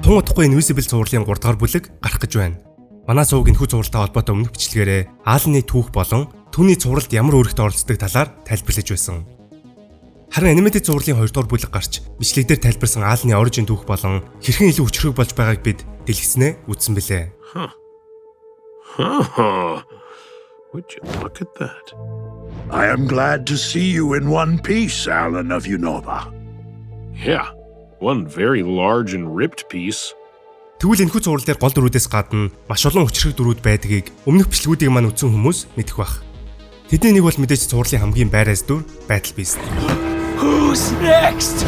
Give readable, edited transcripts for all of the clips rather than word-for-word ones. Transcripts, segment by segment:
Тун удахгүй Invincible цувралын 3 дахь бүлэг гарах гэж байна. Манай сувг энэхүү цувралтай холбоотой өмнөх бичлэгээрээ Аалны түүх болон түүний цувралд ямар үүрэгт оролцдог талаар тайлбарлаж байсан. Харин анимаted цувралын 2 дахь бүлэг гарч бичлэгдээр тайлбарсан Аалны орigin түүх болон хэрхэн илүү хүчрэг болж байгааг бид дэлгэцнээ үзсэн бэлээ. Would you look at that? I am glad to see you in one piece, Alan of Unova. Yeah, one very large and ripped piece. Тэгвэл энэхүү цуврал дээр гол дүрүүдээс гадна маш олон хүчрэг дүрүүд байдгийг өмнөх бичлгүүдийг маань үзсэн хүмүүс мэдэх бах. Тэдний нэг бол мэдээж цувралын хамгийн байраас дүр Battle Beast. Who's next?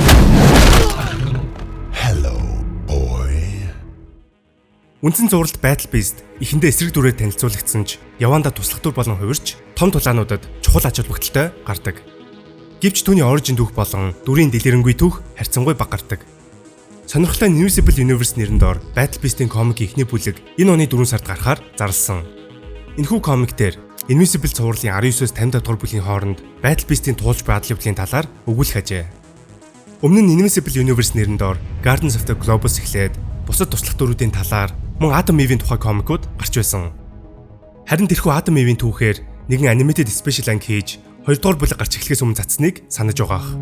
Hello, boy. Үндсэн цувралд Battle Beast эхэндээ эсрэг дүрээр танилцуулагдсан ч явандаа туслах дүр болон хувирч том тулаануудад чухал ач холбогдолтой гардаг. Гэвч түүний origin түүх болон дүрийн дэлгэрэнгүй түүх харьцангуй бага гардаг. Сонирхолтой Invincible Universe нэрэн доор Battle Beast-ийн комик ихний бүлэг энэ оны 4 сард гарахаар зарласан. Энэхүү комик дээр Invincible цувралын 19-с 50 дахь бүлгийн хооронд Battle Beast-ийн туулж буй адлын талаар өгүүлэх ажээ. Өмнө нь Invincible Universe нэрэн доор Guardians of the Globus эхлээд бусад туслах дүрүүдийн талаар мөн Atom Eve-ийн тухай комикуд гарч байсан. Харин тэрхүү Atom Eve-ийн түүхээр нэгэн animated special angi хийж 2 дугаар бүлэг гарч эхлэхээс өмнө цацсныг санаж байгаах.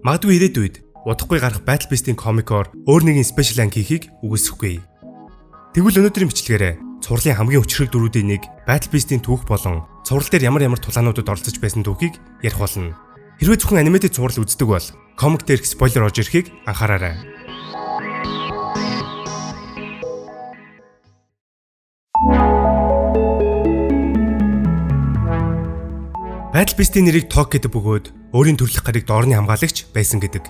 Магадгүй ирээдүйд удахгүй гарах Battle Beast-ийн комикоор өөр нэгэн special angi хийхийг үгүйсэхгүй. Тэгвэл өнөөдрийн бичлэгээрээ цувралын хамгийн хүчрэг дүрүүдийн нэг Battle Beast-ийн түүх болон цуврал дээр ямар тулаануудад оролцож байсан түүхийг ярих болно. Хэрвээ зөвхөн animated цуврал үздэг бол комик дээрх спойлер орж ирэхийг анхаараарай. Battle Beast-ийн нэрийг Ток гэдэг бөгөөд өөрийн төрөлх гарыг доорны хамгаалагч байсан гэдэг.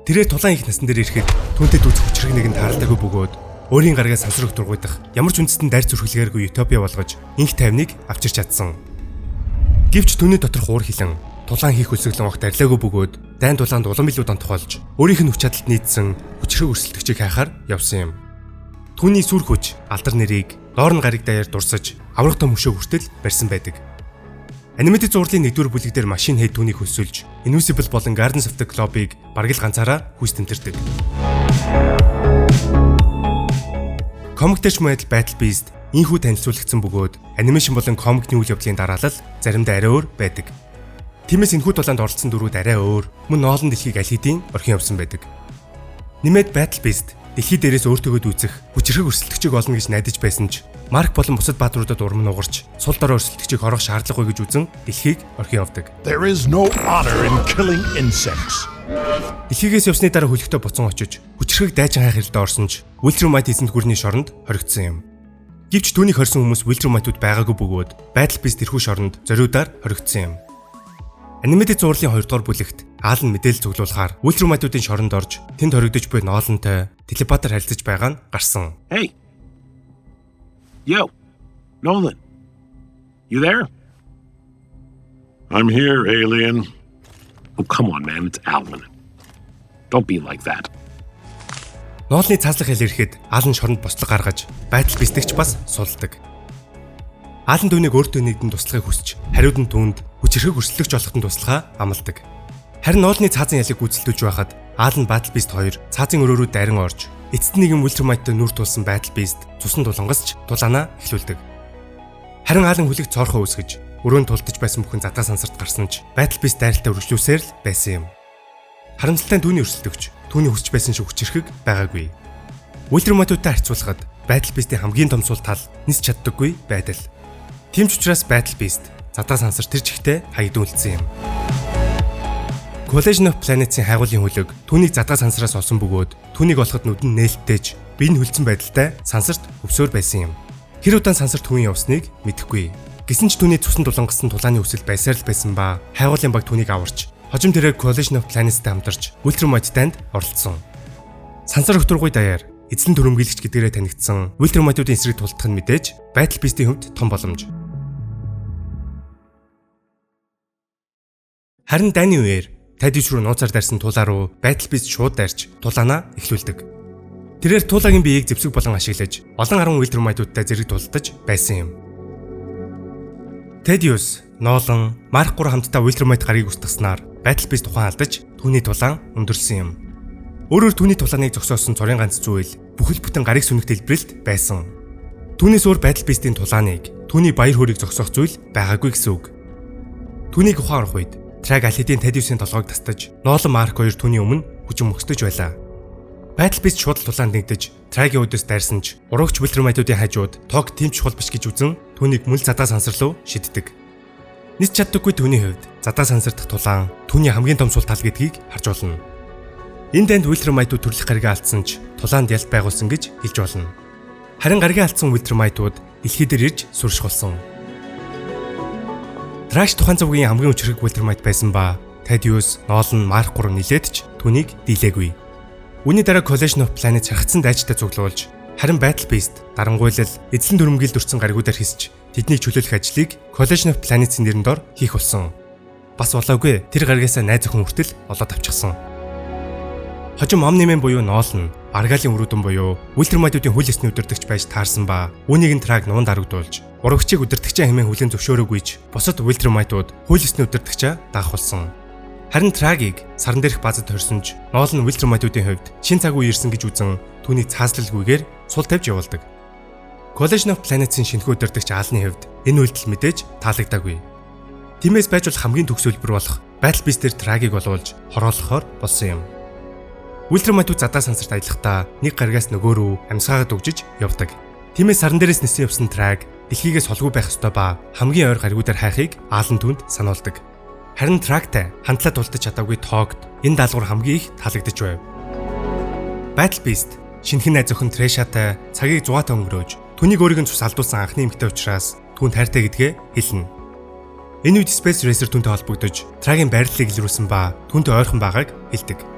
Тэрээр тулаан их насн дээр ирэхэд түүнтэй дүүцэх хүчрэг нэгэнд тааралдаагүй бөгөөд өөрийн гаргаас сансрах дургуйдах ямар ч үндэстэн дайр зүрхлэгээргүй утопия болгож инх тайвныг авчирч чадсан. Гэвч түүний доторх уур хилэн тулаан хийх өсөглөн огт арилаагүй бөгөөд дайн тулаанд улам илүү донтохолж өөрийнх нь хүч чадалд нийцсэн хүчрэг өрсөлдөгчийг хайхаар явсан юм. Түүний сүр хүч алдар нэрийг доорн гарыг даяар дурсаж аврах том хөшөө хүртэл барьсан байдаг. Animated цувралын 1-р бүлэг дээр машин хэд түүнийг хөсөлж Invincible болон Guardians of the Globe-ыг бараг л ганцаараа хүс тэмтэрдэг. Комик дээр ч мөн адил Battle Beast инхүү танилцуулагдсан бөгөөд анимашн болон комикны үйл явдлын дараалал заримдаа арай өөр байдаг. Тиймээс энэхүү тулаанд оролцсон дүрүүд арай өөр, мөн ноолн дэлхийг аль хэдийн орхин явсан байдаг. Нэмээд Battle Beast дэлхий дээрээс өөртөөгөө дүүцэх хүчрэг өрсөлдөгчийг олно гэж найдаж байсан ч Марк болон бусад баатруудад урам нугарч сул дорой өрсөлдөгчийг хорох шаардлагагүй гэж үзэн дэлхийг орхин явдаг. There is no honor in killing insects. Дэлхийгээс явсны дараа хөлөгтөө буцан очиж хүчрэг дайчин хайх хэрэлдэ орсон ч Wiltrumite эзэнт гүрний шоронд хоригдсон юм. Гэвч түүнийг хорьсон хүмүүс Wiltrumite-ууд байгаагүй бөгөөд Battle Beast тэрхүү шоронд зориудаар хоригдсон юм. Animated цувралын 2 дугаар бүлэгт Аалн мэдээлэл цуглуулахаар Wiltrumite-уудын шоронд орж тэнд хоригдож буй ноолонтой телепатаар харилцаж байгаа нь гарсан. Hey. Yo, Nolan. You there? I'm here, alien. Oh, come on, man. It's Alan. Don't be like that. Ноолны цааслах хэл ирэхэд Аалн шоронд бослог гаргаж Battle Beast-эгч бас сулдаг. Аалн түүнийг өөртөө нэгдэн туслахыг хүсч хариуд нь түүнд хүчрэг өрсөлдөгч болоход туслахаа амладаг. Харин ноолны цаазын ялыг гүйцэлдүүлж байхад Аалн Battle Beast 2 цаазын өрөөрөө дарин орж эцэст нэгэн Wiltrumite-тэй нүр тулсан Battle Beast цусан тулангасч тулаанаа эхлүүлдэг. Харин Аалн хүлэг цоорхоо үсгэж өрөөнд тулдаж байсан бүхэн задгаа сансарт гарсан ч Battle Beast дайралтаа үргэлжлүүлсээр л байсан юм. Харамсалтай нь түүний өрсөлдөгч түүний хүсч байсан шиг хүчрэхэг байгаагүй. Wiltrumite-тай харьцуулахад Battle Beast-ийн хамгийн том сул тал нисч чаддаггүй байдал. Тийм ч учраас Battle Beast задгаа сансар тэр чигтээ хаягдуулсан юм. Collision of Planets-ийн хайгуулын хүлэг түүнийг задгаа сансараас олсон бөгөөд түүнийг олоход нүд нь нээлттэйж бие нь хөлдсөн байдалтай сансарт өвсөөр байсан юм. Хэр удаан сансарт хүн явсныг мэдэхгүй. Гэсэн ч түүний цусан тулангасан тулааны үсэл байсаар л байсан ба хайгуулын баг түүнийг аварч хожим тэрэг Collision of Planets-тэй хамтарч Wiltrumite-танд оролцсон. Сансар хөтөргөй даяар эзлэн төрөмгийлэгч гэдгээрээ танигдсан Wiltrumite-уудын эсрэг тулдах нь мэдээж Battle Beast-ийн хувьд том боломж. Харин дайны үеэр Тадич руу нууцаар дайрсан тулаа руу Battle Beast шууд дайрч тулаанаа эхлүүлдэг. Тэрээр туулагийн биеийг зэвсэг болон ашиглаж олон 10 Wiltrumite-уудтай зэрэг тулдаж байсан юм. Tedious, Nolan, Mark 3 хамтдаа Wiltrumite гарыг устгаснаар Battle Beast тухайн алдаж түүний тулаан өндөрсөн юм. Өөрөөр түүний тулааныг зогсоосон цорын ганц зүйл бүхэл бүтэн гарыг сүнэх дэлбэрэлт байсан. Түүнээс өөр Battle Beast-ийн тулааныг, түүний баяр хөөргийг зогсоох зүйл байгаагүй гэсэн үг. Түүнийг ухаан орох үед Траг Алидийн Тадиусийн толгойг тастаж, Ноолон Марк хоёр түүний өмнө хүчин мөхсдөж байлаа. Battle Beast шууд тулаанд нэгдэж, Трагийн өдөөс дайрсан ч урагч Wiltermite-уудын хажууд Тог тийм чухал биш гэж үзэн түүнийг мөн задаа сансар руу шиддэг. Нис чаддаггүй түүний хувьд задаа сансар дахь тулаан түүний хамгийн том сул тал гэдгийг харж болно. Энэ дайнд Wiltermite-ууд төрлөх гаригаа алдсан ч тулаанд ялт байгуулсан гэж хэлж болно. Харин гаригаа алдсан Wiltermite-ууд дэлхий дээр ирж сүрших болсон. Трагч тухайн завгийн хамгийн өчрөг Wiltermite байсан ба Tadius, Nolan, Mark 3 нилээд ч түүнийг дийлээгүй. Үүний дараа Collision of Planets харгацсан дайчтай цуглуулж, харин Battle Beast дарангуйлал эзлэн дүрмгийлд өрсөн гаригуудаар хисч тэднийг чөлөөлөх ажлыг Collision of Planets-ийн нэрээр дор хийх болсон. Бас болоогүй тэр гаригаасаа найз охин хүртэл олоод авчихсан. Хожим Omni-Man буюу Nolan, Argal-ийн өрөөдөн буюу Wiltermite-уудын хөл ёсны удирдагч байж таарсан ба үүнийг нь Trag нуунд дарагдуулж, урагчийг удирдагчаа хэмээн хүлээн зөвшөөрөөгүй ч бусад Wiltermite-ууд хөл ёсны удирдагчаа даах болсон. Харин Traгийг саран дээрх базад хорсон ч Nolan Wiltermite-уудын хувьд шин цаг үе ирсэн гэж үзэн түүний цаазлалгүйгээр сул тавьж явуулдаг. Collision of Planets-ийн шинэхүү удирдагч Аалны хувьд энэ үйлдэл мэдээж таалагдаагүй. Тиймээс байж бол хамгийн төгсөлбөр болох Battle Beast-ээр Traгийг олуулж хороолохоор болсон юм. Wiltermite-ууд задаа сансарт аялахдаа нэг гаригаас нөгөө рүү амьсгаагаад өгжиж явдаг. Тиймээс саран дээрээс нисэн явсан Trag дэлхийгээс холгүй байх ёстой ба хамгийн ойр гаригуудаар хайхыг Аалан түнд сануулдаг. Харин Tragтай хандлаад тулдаж чадаагүй Тогт энэ даалгавар хамгийн их таалагдж байв. Battle Beast шинэхэн найз охин Treshaтай цагийг зугаатай өнгөрөөж түүнийг өөрийг нь цус алдуулсан анхны эмэгтэй учраас түүнд хайртай гэдгээ хэлнэ. Энэ үед Space Racer түүнтэй холбогдож Traгийн байрлалыг илрүүлсэн ба түүнтэй ойрхон байгааг хэлдэг.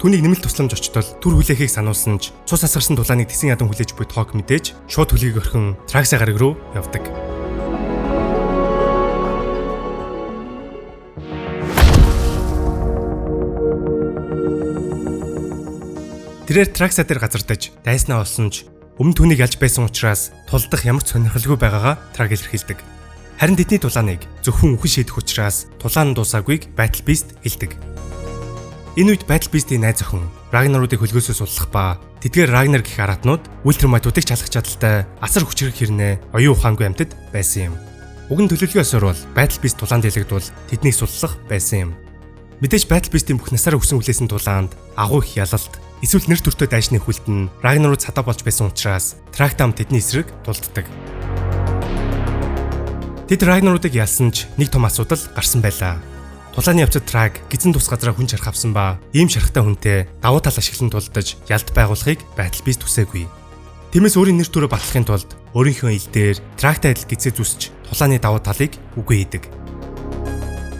Түүнийг нэмэлт тусламж очтол түр хүлээхийг сануулсан ч цус асгарсан тулааныг тэсэн ядан хүлээж буй Тог мэдээж шууд хүлээг орхин Трагсаа гараг руу явдаг. Тэрээр Трагсаа дээр газардаж дайснаа олсон ч өмнө түүнийг алж байсан учраас тулдах ямар ч сонирхолгүй байгаагаа Траг илэрхийлдэг. Харин тэдний тулааныг зөвхөн үхэн шийдэх учраас тулаан дуусаагүйг Battle Beast хэлдэг. Энэ үед Battle Beast-ийн найз охин Ragnar-уудыг хөлгөөсөө суллах ба тэдгээр Ragnar гэх аратнууд Wiltermite-уудыг чалах чадaltaй асар хүчрэг хэрнээ оюун ухаангүй амьтад байсан юм. Уг нь төлөвлөгөө осоор бол Battle Beast тулаанд ялагдвал тэднийг суллах байсан юм. Мэдээж Battle Beast-ийн бүх насаараа өсөн хүлээсэн тулаанд агуу их ялалт, эсвэл нэр төртөө дайшны хүлт нь Ragnar-ууд цадаа болж байсан учраас Tragtam тэдний эсрэг тулддаг. Тэд Ragnar-уудыг ялсан ч нэг том асуудал гарсан байлаа. Тулааны явцад Trag гизэн тус газараа хүн шарх авсан ба ийм шархтай хүнтэй давуу тал ашиглан тулдаж ялт байгуулахыг Battle Beast хүсээгүй. Тиймээс өөрийн нэр төрөө батлахын тулд өөрийнхөө ил дээр Tragтай адил гизээ зүсч тулааны давуу талыг үгүй хийдэг.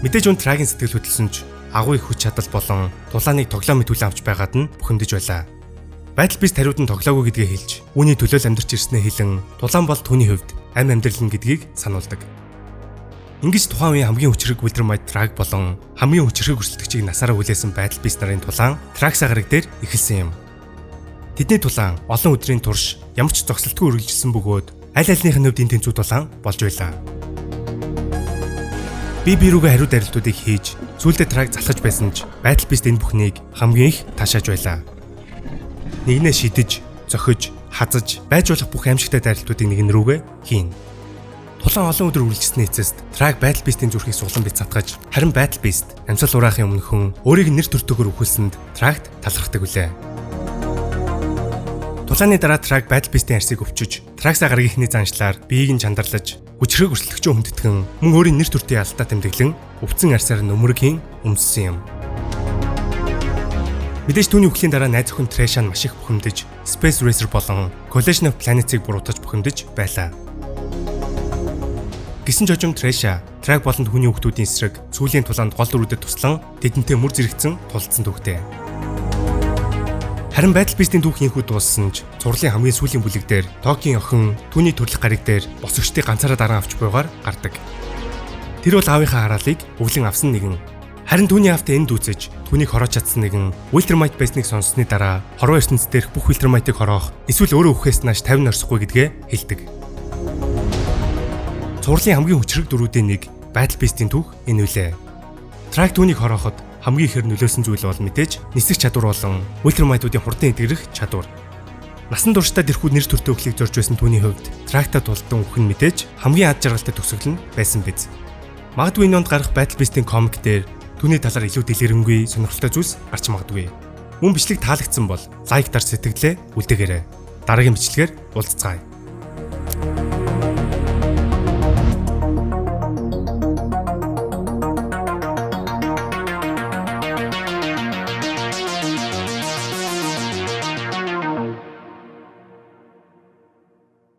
Мэдээж үн Traгийн сэтгэл хөдлсөн ч агуу их хүч чадал болон тулааныг тоглоом мэдүүлэн авч байгаад нь бухимдаж байлаа. Battle Beast хариуд нь тоглоогүй гэдгээ хэлж, үүний төлөөл амьдарч ирснээ хэлэн тулаан бол түүний хувьд амь амьдрал нь гэдгийг сануулдаг. Ингэж тухайн үеийн хамгийн хүчрэг Wiltermite Trag болон хамгийн хүчрэг өрсөлдөгчийг насаараа хүлээсэн Battle Beast нарын тулаан Tragсаа гараг дээр эхэлсэн юм. Тэдний тулаан олон өдрийн турш ямар ч зогсолтгүй үргэлжилсэн бөгөөд аль альнийхын хувьд энэ тэнцүү тулаан болж байлаа. Би рүүгээ хариу дарилтуудыг хийж сүүлдээ Trag залхаж байсан ч Battle Beast энэ бүхнийг хамгийн их таашааж байлаа. Нэгнээ шидэж, зохиж, хазаж, байж болох бүх аимшигтай дарилтуудыг нэгэн рүүгээ хийн. Тулаан олон өдөр үргэлжилсний эцэст Trag Battle Beast-ийн зүрхийг суглан бит цатгаж, харин Battle Beast амьсгал ураахын өмнөхөн өөрийг нэр төртөөгөр үхэлсэнд Tragt талархдаг үлээ. Тулааны дараа Trag Battle Beast-ийн арсыг өвчөж, Tragсаа гаргийнхний заншлаар биеийг нь чандарлаж, хүчрэг өрсөлдөгчөө хүндэтгэн мөн өөрийн нэр төртийн алдаа тэмдэглэн өвцөн арсаар нөмрөг хийн өмссөн юм. Мэдээж түүний үхлийн дараа найз охин Tresha маш их бухимдаж, Space Racer болон Collision of Planets-ийг буруутгаж бухимдаж байлаа. Гисэн ч хожим Tresha, Trag болон түүний хүүхдүүдийн эсрэг сүүлийн тулаанд гол дүрүүдэд туслан тэдэнтэй мөр зэрэгцэн тулдсан түүхтэй. Харин Battle Beast-ийн түүх инхүү дууссан ч цувралын хамгийн сүүлийн бүлэг дээр Тогийн охин түүний төрлөх гариг дээр босгочдыг ганцаараа дараа авч буйгаар гардаг. Тэр бол аавынхаа хараалыг өвлөн авсан нэгэн. Харин түүний аавтай энд дүүцэж түүнийг хороож чадсан нэгэн Wiltermite байсныг сонссны дараа хорвоо ертөнцийн дээрх бүх Wiltermite-ыг хороох эсвэл өөрөө үхээс нааш 50 орсохгүй гэдгээ хэлдэг. Цувралын хамгийн хүчрэг дүрүүдийн нэг Battle Beast-ийн түүх энэ үлээ. Trag түүнийг хорооход хамгийн ихээр нөлөөсөн зүйл бол мэдээж нисэх чадвар болон ультрамайтуудын хурдан эдгэрэх чадвар. Насан туршдаа тэрхүү нэр төртөө өхлийг зорж байсан түүний хувьд трактад тулдан үхэн мэдээж хамгийн ад жаргалтай төгсгөл нь байсан биз. Магадгүй энэ онд гарах Battle Beast-ийн комик дээр түүний талаар илүү дэлгэрэнгүй сонирхолтой зүйлс гарч магадгүй. Мөн бичлэг таалагдсан бол лайк дарж сэтгэлээ үлдээгээрэй. Дараагийн бичлэгээр уулзцаая.